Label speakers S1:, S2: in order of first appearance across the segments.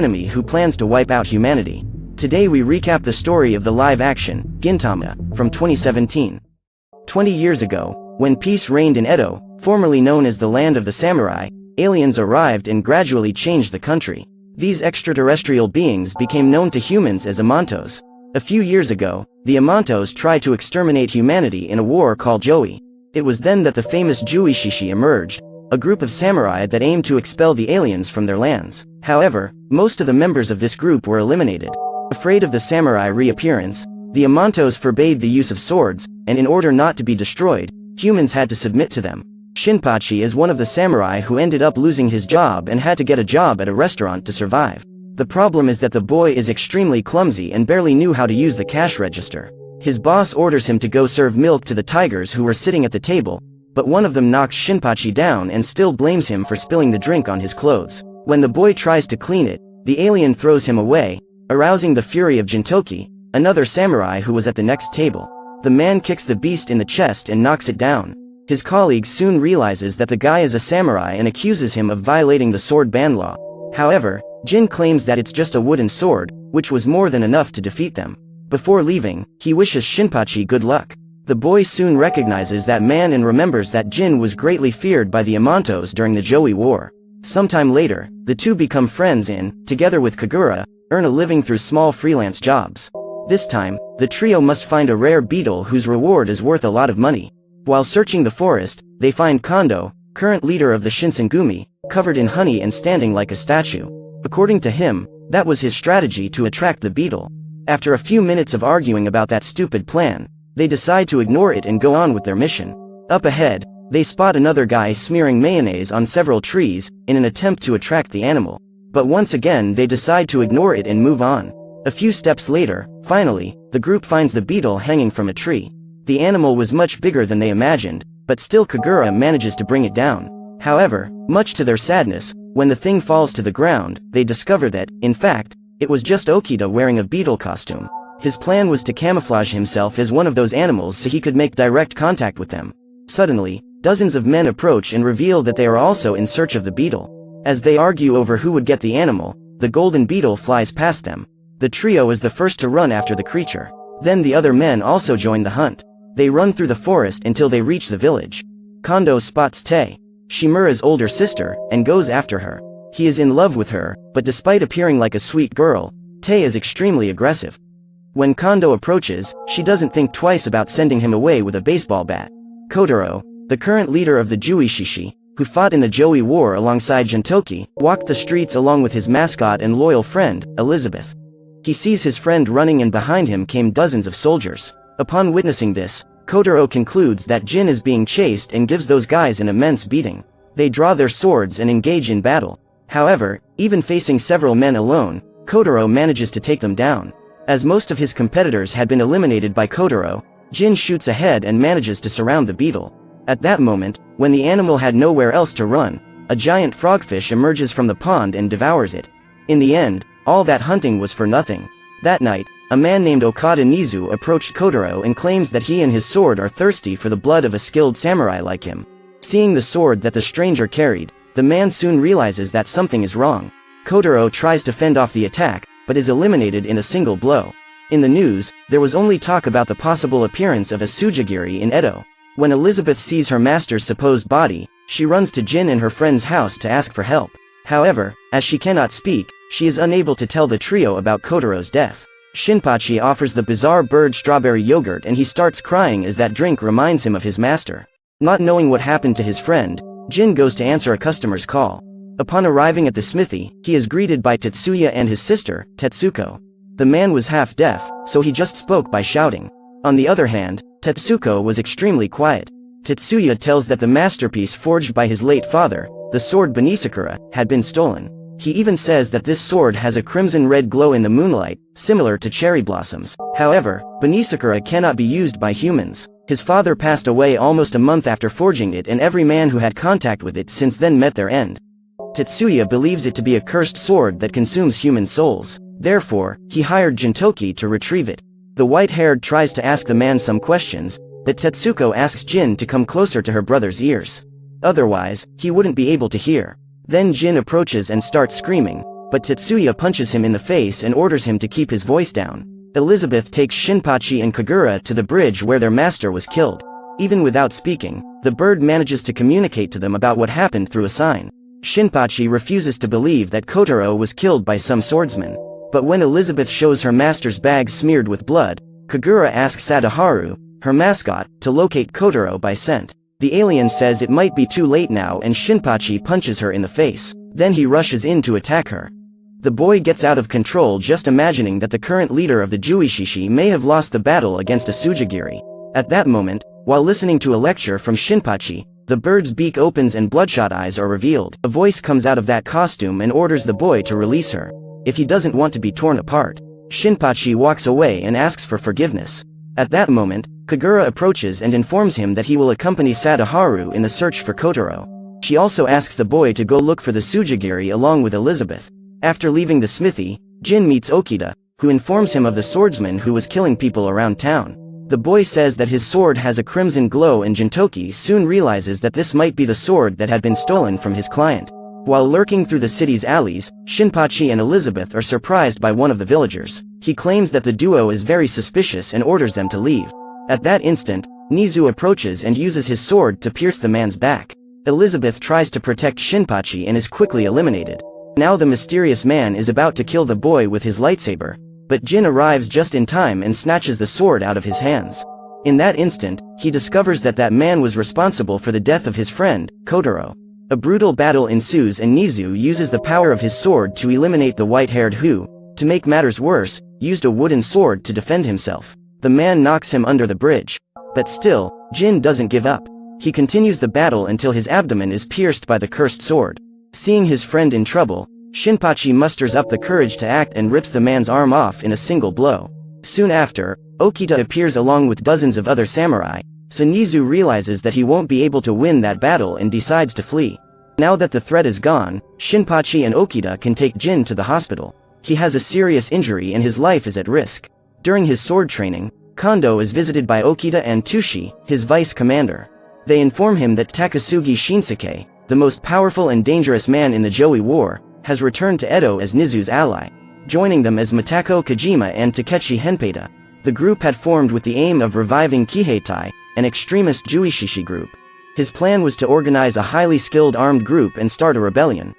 S1: enemy who plans to wipe out humanity. Today we recap the story of the live-action, Gintama, from 2017. 20 years ago, when peace reigned in Edo, formerly known as the land of the samurai, aliens arrived and gradually changed the country. These extraterrestrial beings became known to humans as Amantos. A few years ago, the Amantos tried to exterminate humanity in a war called Joi. It was then that the famous Juishishi emerged, a group of samurai that aimed to expel the aliens from their lands. However, most of the members of this group were eliminated. Afraid of the samurai reappearance, the Amantos forbade the use of swords, and in order not to be destroyed, humans had to submit to them. Shinpachi is one of the samurai who ended up losing his job and had to get a job at a restaurant to survive. The problem is that the boy is extremely clumsy and barely knew how to use the cash register. His boss orders him to go serve milk to the tigers who were sitting at the table, but one of them knocks Shinpachi down and still blames him for spilling the drink on his clothes. When the boy tries to clean it, the alien throws him away, arousing the fury of Gintoki, another samurai who was at the next table. The man kicks the beast in the chest and knocks it down. His colleague soon realizes that the guy is a samurai and accuses him of violating the sword ban law. However, Jin claims that it's just a wooden sword, which was more than enough to defeat them. Before leaving, he wishes Shinpachi good luck. The boy soon recognizes that man and remembers that Jin was greatly feared by the Amantos during the Joi War. Sometime later, the two become friends and, together with Kagura, earn a living through small freelance jobs. This time, the trio must find a rare beetle whose reward is worth a lot of money. While searching the forest, they find Kondo, current leader of the Shinsengumi, covered in honey and standing like a statue. According to him, that was his strategy to attract the beetle. After a few minutes of arguing about that stupid plan, they decide to ignore it and go on with their mission. Up ahead, they spot another guy smearing mayonnaise on several trees, in an attempt to attract the animal. But once again they decide to ignore it and move on. A few steps later, finally, the group finds the beetle hanging from a tree. The animal was much bigger than they imagined, but still Kagura manages to bring it down. However, much to their sadness, when the thing falls to the ground, they discover that, in fact, it was just Okita wearing a beetle costume. His plan was to camouflage himself as one of those animals so he could make direct contact with them. Suddenly, dozens of men approach and reveal that they are also in search of the beetle. As they argue over who would get the animal, the golden beetle flies past them. The trio is the first to run after the creature. Then the other men also join the hunt. They run through the forest until they reach the village. Kondo spots Tei, Shimura's older sister, and goes after her. He is in love with her, but despite appearing like a sweet girl, Tei is extremely aggressive. When Kondo approaches, she doesn't think twice about sending him away with a baseball bat. Kotaro, the current leader of the Juishishi, who fought in the Joi War alongside Gintoki, walked the streets along with his mascot and loyal friend, Elizabeth. He sees his friend running and behind him came dozens of soldiers. Upon witnessing this, Kotaro concludes that Jin is being chased and gives those guys an immense beating. They draw their swords and engage in battle. However, even facing several men alone, Kotaro manages to take them down. As most of his competitors had been eliminated by Kotaro, Jin shoots ahead and manages to surround the beetle. At that moment, when the animal had nowhere else to run, a giant frogfish emerges from the pond and devours it. In the end, all that hunting was for nothing. That night, a man named Okada Nizu approached Kotaro and claims that he and his sword are thirsty for the blood of a skilled samurai like him. Seeing the sword that the stranger carried, the man soon realizes that something is wrong. Kotaro tries to fend off the attack, but is eliminated in a single blow. In the news, there was only talk about the possible appearance of a Sujigiri in Edo. When Elizabeth sees her master's supposed body, she runs to Jin and her friend's house to ask for help. However, as she cannot speak, she is unable to tell the trio about Kotaro's death. Shinpachi offers the bizarre bird strawberry yogurt and he starts crying as that drink reminds him of his master. Not knowing what happened to his friend, Jin goes to answer a customer's call. Upon arriving at the smithy, he is greeted by Tetsuya and his sister, Tetsuko. The man was half deaf, so he just spoke by shouting. On the other hand, Tetsuko was extremely quiet. Tetsuya tells that the masterpiece forged by his late father, the sword Benizakura, had been stolen. He even says that this sword has a crimson-red glow in the moonlight, similar to cherry blossoms. However, Benizakura cannot be used by humans. His father passed away almost a month after forging it and every man who had contact with it since then met their end. Tetsuya believes it to be a cursed sword that consumes human souls. Therefore, he hired Gintoki to retrieve it. The white-haired tries to ask the man some questions, but Tetsuko asks Jin to come closer to her brother's ears. Otherwise, he wouldn't be able to hear. Then Jin approaches and starts screaming. but Tetsuya punches him in the face and orders him to keep his voice down. Elizabeth takes Shinpachi and Kagura to the bridge where their master was killed. Even without speaking, the bird manages to communicate to them about what happened through a sign. Shinpachi refuses to believe that Kotaro was killed by some swordsman. But when Elizabeth shows her master's bag smeared with blood, Kagura asks Sadaharu, her mascot, to locate Kotaro by scent. The alien says it might be too late now and Shinpachi punches her in the face. Then he rushes in to attack her. The boy gets out of control just imagining that the current leader of the Juishishi may have lost the battle against a Sujigiri. At that moment, while listening to a lecture from Shinpachi, the bird's beak opens and bloodshot eyes are revealed. A voice comes out of that costume and orders the boy to release her, if he doesn't want to be torn apart. Shinpachi walks away and asks for forgiveness. At that moment, Kagura approaches and informs him that he will accompany Sadaharu in the search for Kotaro. She also asks the boy to go look for the Sujigiri along with Elizabeth. After leaving the smithy, Jin meets Okita, who informs him of the swordsman who was killing people around town. The boy says that his sword has a crimson glow and Gintoki soon realizes that this might be the sword that had been stolen from his client. While lurking through the city's alleys, Shinpachi and Elizabeth are surprised by one of the villagers. He claims that the duo is very suspicious and orders them to leave. At that instant, Nizu approaches and uses his sword to pierce the man's back. Elizabeth tries to protect Shinpachi and is quickly eliminated. Now the mysterious man is about to kill the boy with his lightsaber, but Jin arrives just in time and snatches the sword out of his hands. In that instant, he discovers that that man was responsible for the death of his friend, Kotaro. A brutal battle ensues and Nizu uses the power of his sword to eliminate the white-haired who, to make matters worse, used a wooden sword to defend himself. The man knocks him under the bridge. But still, Jin doesn't give up. He continues the battle until his abdomen is pierced by the cursed sword. Seeing his friend in trouble, Shinpachi musters up the courage to act and rips the man's arm off in a single blow. Soon after, Okita appears along with dozens of other samurai, so Nizu realizes that he won't be able to win that battle and decides to flee. Now that the threat is gone, Shinpachi and Okita can take Jin to the hospital. He has a serious injury and his life is at risk. During his sword training, Kondo is visited by Okita and Tushi, his vice commander. They inform him that Takasugi Shinsuke, the most powerful and dangerous man in the Joi War, has returned to Edo as Nizu's ally. Joining them as Matako Kojima and Takechi Henpeita. The group had formed with the aim of reviving Kiheitai, an extremist Juishishi group. His plan was to organize a highly skilled armed group and start a rebellion.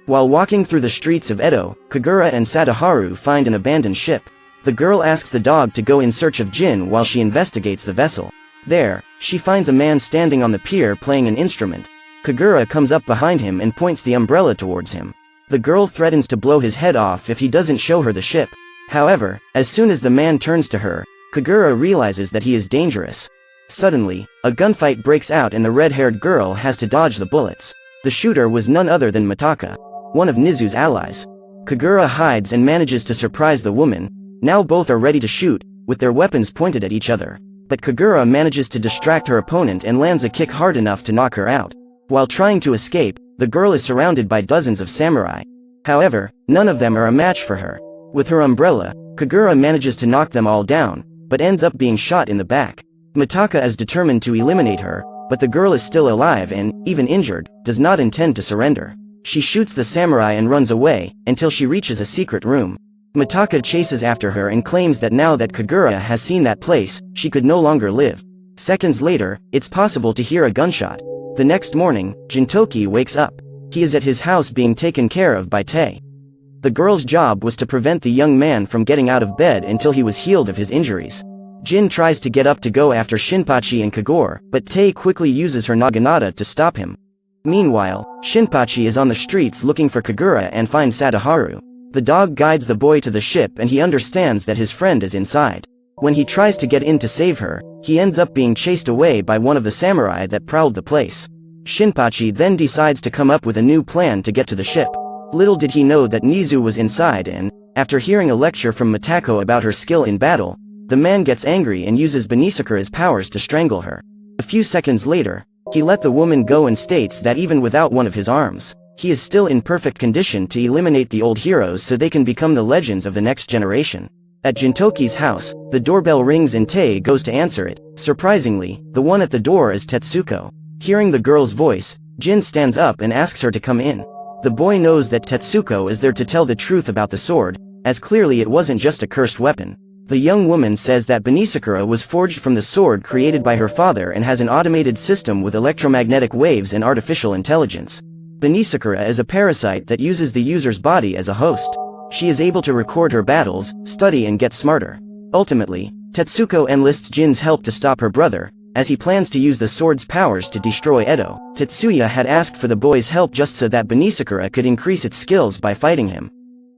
S1: While walking through the streets of Edo, Kagura and Sadaharu find an abandoned ship. The girl asks the dog to go in search of Jin while she investigates the vessel. There, she finds a man standing on the pier playing an instrument. Kagura comes up behind him and points the umbrella towards him. The girl threatens to blow his head off if he doesn't show her the ship. However, as soon as the man turns to her, Kagura realizes that he is dangerous. Suddenly, a gunfight breaks out and the red-haired girl has to dodge the bullets. The shooter was none other than Mataka, one of Nizu's allies. Kagura hides and manages to surprise the woman. Now both are ready to shoot, with their weapons pointed at each other. But Kagura manages to distract her opponent and lands a kick hard enough to knock her out. While trying to escape, the girl is surrounded by dozens of samurai. However, none of them are a match for her. With her umbrella, Kagura manages to knock them all down, but ends up being shot in the back. Mataka is determined to eliminate her, but the girl is still alive and, even injured, does not intend to surrender. She shoots the samurai and runs away, until she reaches a secret room. Mataka chases after her and claims that now that Kagura has seen that place, she could no longer live. Seconds later, it's possible to hear a gunshot. The next morning, Gintoki wakes up. He is at his house being taken care of by Tae. The girl's job was to prevent the young man from getting out of bed until he was healed of his injuries. Jin tries to get up to go after Shinpachi and Kagura, but Tae quickly uses her naginata to stop him. Meanwhile, Shinpachi is on the streets looking for Kagura and finds Sadaharu. The dog guides the boy to the ship and he understands that his friend is inside. When he tries to get in to save her, he ends up being chased away by one of the samurai that prowled the place. Shinpachi then decides to come up with a new plan to get to the ship. Little did he know that Nizu was inside and, after hearing a lecture from Matako about her skill in battle, the man gets angry and uses Benizakura's powers to strangle her. A few seconds later, he let the woman go and states that even without one of his arms, he is still in perfect condition to eliminate the old heroes so they can become the legends of the next generation. At Gintoki's house, the doorbell rings and Tae goes to answer it. Surprisingly, the one at the door is Tetsuko. Hearing the girl's voice, Jin stands up and asks her to come in. The boy knows that Tetsuko is there to tell the truth about the sword, as clearly it wasn't just a cursed weapon. The young woman says that Benizakura was forged from the sword created by her father and has an automated system with electromagnetic waves and artificial intelligence. Benizakura is a parasite that uses the user's body as a host. She is able to record her battles, study and get smarter. Ultimately, Tetsuko enlists Jin's help to stop her brother, as he plans to use the sword's powers to destroy Edo. Tetsuya had asked for the boy's help just so that Benizakura could increase its skills by fighting him.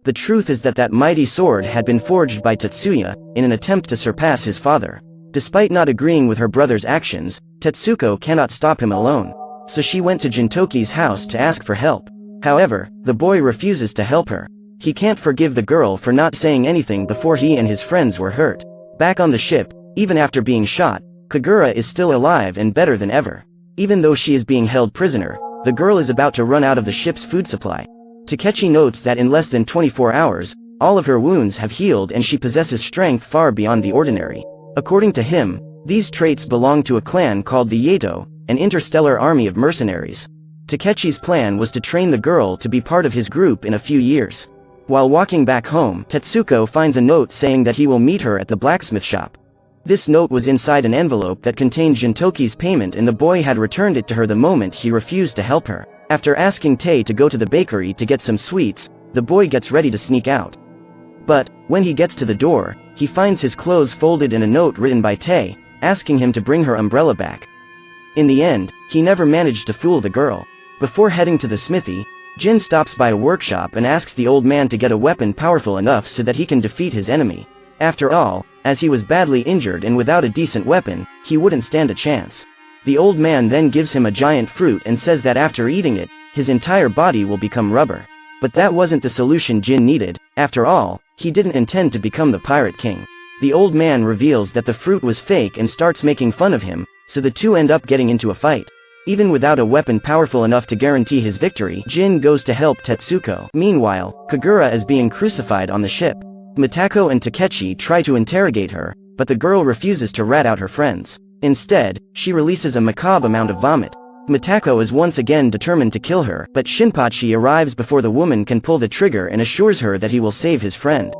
S1: The truth is that mighty sword had been forged by Tetsuya, in an attempt to surpass his father. Despite not agreeing with her brother's actions, Tetsuko cannot stop him alone. So she went to Gintoki's house to ask for help. However, the boy refuses to help her. He can't forgive the girl for not saying anything before he and his friends were hurt. Back on the ship, even after being shot, Kagura is still alive and better than ever. Even though she is being held prisoner, the girl is about to run out of the ship's food supply. Takechi notes that in less than 24 hours, all of her wounds have healed and she possesses strength far beyond the ordinary. According to him, these traits belong to a clan called the Yato, an interstellar army of mercenaries. Takechi's plan was to train the girl to be part of his group in a few years. While walking back home, Tetsuko finds a note saying that he will meet her at the blacksmith shop. This note was inside an envelope that contained Gintoki's payment and the boy had returned it to her the moment he refused to help her. After asking Tae to go to the bakery to get some sweets, the boy gets ready to sneak out. But, when he gets to the door, he finds his clothes folded in a note written by Tae, asking him to bring her umbrella back. In the end, he never managed to fool the girl. Before heading to the smithy, Jin stops by a workshop and asks the old man to get a weapon powerful enough so that he can defeat his enemy. After all, as he was badly injured and without a decent weapon, he wouldn't stand a chance. The old man then gives him a giant fruit and says that after eating it, his entire body will become rubber. But that wasn't the solution Jin needed. After all, he didn't intend to become the pirate king. The old man reveals that the fruit was fake and starts making fun of him, so the two end up getting into a fight. Even without a weapon powerful enough to guarantee his victory, Jin goes to help Tetsuko. Meanwhile, Kagura is being crucified on the ship. Mitako and Takechi try to interrogate her, but the girl refuses to rat out her friends. Instead, she releases a macabre amount of vomit. Mitako is once again determined to kill her, but Shinpachi arrives before the woman can pull the trigger and assures her that he will save his friend.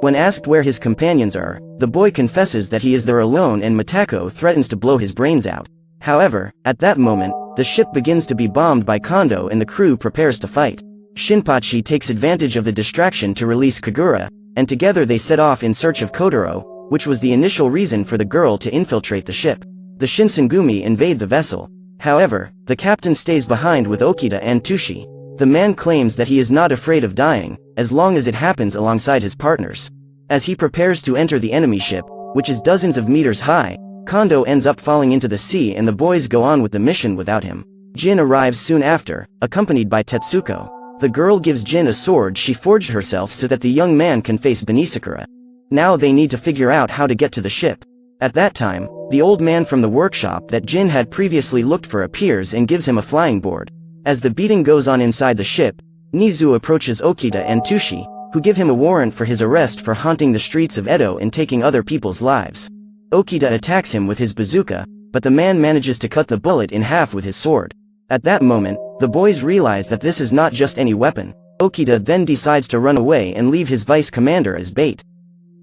S1: When asked where his companions are, the boy confesses that he is there alone and Mitako threatens to blow his brains out. However, at that moment, the ship begins to be bombed by Kondo and the crew prepares to fight. Shinpachi takes advantage of the distraction to release Kagura, and together they set off in search of Kotaro, which was the initial reason for the girl to infiltrate the ship. The Shinsengumi invade the vessel. However, the captain stays behind with Okita and Tushi. The man claims that he is not afraid of dying, as long as it happens alongside his partners. As he prepares to enter the enemy ship, which is dozens of meters high, Kondo ends up falling into the sea and the boys go on with the mission without him. Jin arrives soon after, accompanied by Tetsuko. The girl gives Jin a sword she forged herself so that the young man can face Benizakura. Now they need to figure out how to get to the ship. At that time, the old man from the workshop that Jin had previously looked for appears and gives him a flying board. As the beating goes on inside the ship, Nizu approaches Okita and Tushi, who give him a warrant for his arrest for haunting the streets of Edo and taking other people's lives. Okita attacks him with his bazooka, but the man manages to cut the bullet in half with his sword. At that moment, the boys realize that this is not just any weapon. Okita then decides to run away and leave his vice commander as bait.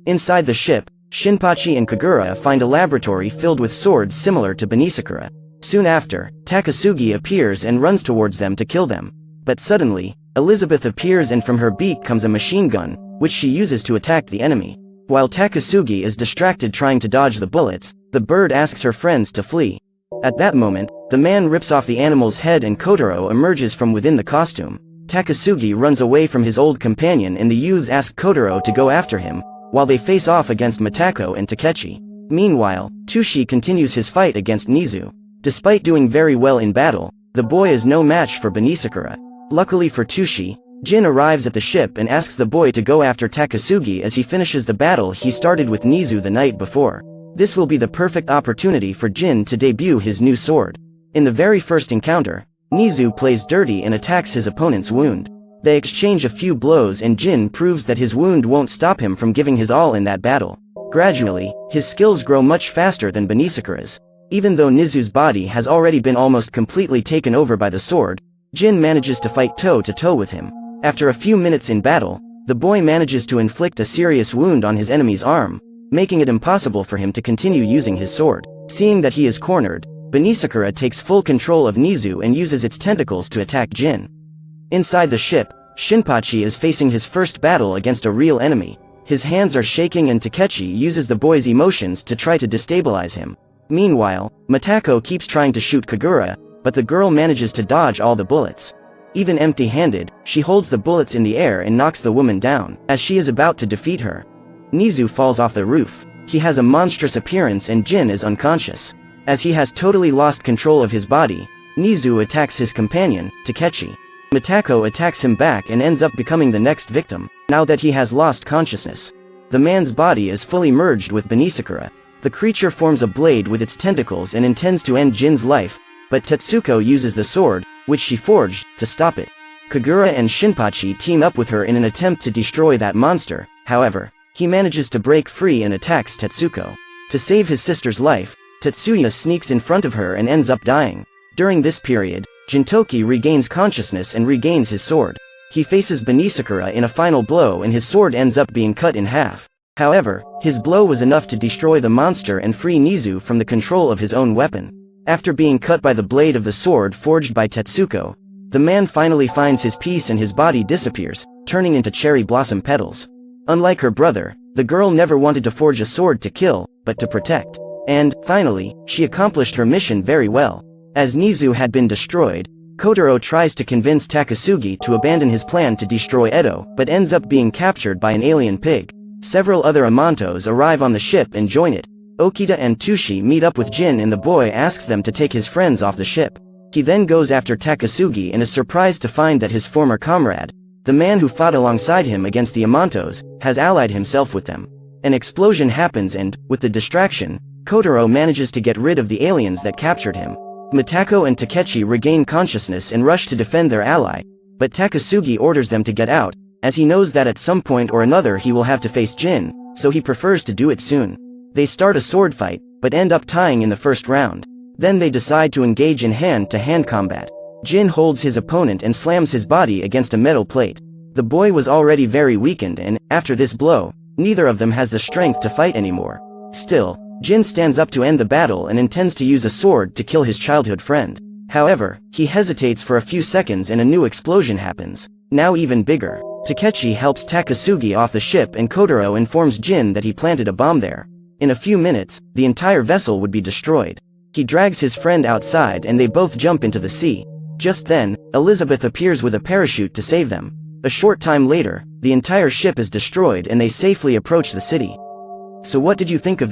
S1: Inside the ship, Shinpachi and Kagura find a laboratory filled with swords similar to Benizakura. Soon after, Takasugi appears and runs towards them to kill them. But suddenly, Elizabeth appears and from her beak comes a machine gun, which she uses to attack the enemy. While Takasugi is distracted trying to dodge the bullets, the bird asks her friends to flee. At that moment, the man rips off the animal's head and Kotaro emerges from within the costume. Takasugi runs away from his old companion and the youths ask Kotaro to go after him, while they face off against Mitako and Takechi. Meanwhile, Tushi continues his fight against Nizu. Despite doing very well in battle, the boy is no match for Benizakura. Luckily for Tushi, Jin arrives at the ship and asks the boy to go after Takasugi as he finishes the battle he started with Nizu the night before. This will be the perfect opportunity for Jin to debut his new sword. In the very first encounter, Nizu plays dirty and attacks his opponent's wound. They exchange a few blows and Jin proves that his wound won't stop him from giving his all in that battle. Gradually, his skills grow much faster than Benizakura's. Even though Nizu's body has already been almost completely taken over by the sword, Jin manages to fight toe-to-toe with him. After a few minutes in battle, the boy manages to inflict a serious wound on his enemy's arm, making it impossible for him to continue using his sword. Seeing that he is cornered, Benizakura takes full control of Nizu and uses its tentacles to attack Jin. Inside the ship, Shinpachi is facing his first battle against a real enemy. His hands are shaking and Takechi uses the boy's emotions to try to destabilize him. Meanwhile, Mitako keeps trying to shoot Kagura, but the girl manages to dodge all the bullets. Even empty-handed, she holds the bullets in the air and knocks the woman down, as she is about to defeat her. Nizu falls off the roof. He has a monstrous appearance and Jin is unconscious. As he has totally lost control of his body, Nizu attacks his companion, Takechi. Mitako attacks him back and ends up becoming the next victim, now that he has lost consciousness. The man's body is fully merged with Benizakura. The creature forms a blade with its tentacles and intends to end Jin's life, but Tetsuko uses the sword, which she forged, to stop it. Kagura and Shinpachi team up with her in an attempt to destroy that monster. However, he manages to break free and attacks Tetsuko. To save his sister's life, Tetsuya sneaks in front of her and ends up dying. During this period, Gintoki regains consciousness and regains his sword. He faces Benizakura in a final blow and his sword ends up being cut in half. However, his blow was enough to destroy the monster and free Nizu from the control of his own weapon. After being cut by the blade of the sword forged by Tetsuko, the man finally finds his peace and his body disappears, turning into cherry blossom petals. Unlike her brother, the girl never wanted to forge a sword to kill, but to protect. And, finally, she accomplished her mission very well. As Nizu had been destroyed, Kotaro tries to convince Takasugi to abandon his plan to destroy Edo, but ends up being captured by an alien pig. Several other Amantos arrive on the ship and join it. Okita and Tushi meet up with Jin and the boy asks them to take his friends off the ship. He then goes after Takasugi and is surprised to find that his former comrade, the man who fought alongside him against the Amantos, has allied himself with them. An explosion happens and, with the distraction, Kotaro manages to get rid of the aliens that captured him. Mitako and Takechi regain consciousness and rush to defend their ally, but Takasugi orders them to get out, as he knows that at some point or another he will have to face Jin, so he prefers to do it soon. They start a sword fight, but end up tying in the first round. Then they decide to engage in hand-to-hand combat. Jin holds his opponent and slams his body against a metal plate. The boy was already very weakened and, after this blow, neither of them has the strength to fight anymore. Still, Jin stands up to end the battle and intends to use a sword to kill his childhood friend. However, he hesitates for a few seconds and a new explosion happens, now even bigger. Takechi helps Takasugi off the ship and Kotaro informs Jin that he planted a bomb there. In a few minutes, the entire vessel would be destroyed. He drags his friend outside and they both jump into the sea. Just then, Elizabeth appears with a parachute to save them. A short time later, the entire ship is destroyed and they safely approach the city. So what did you think of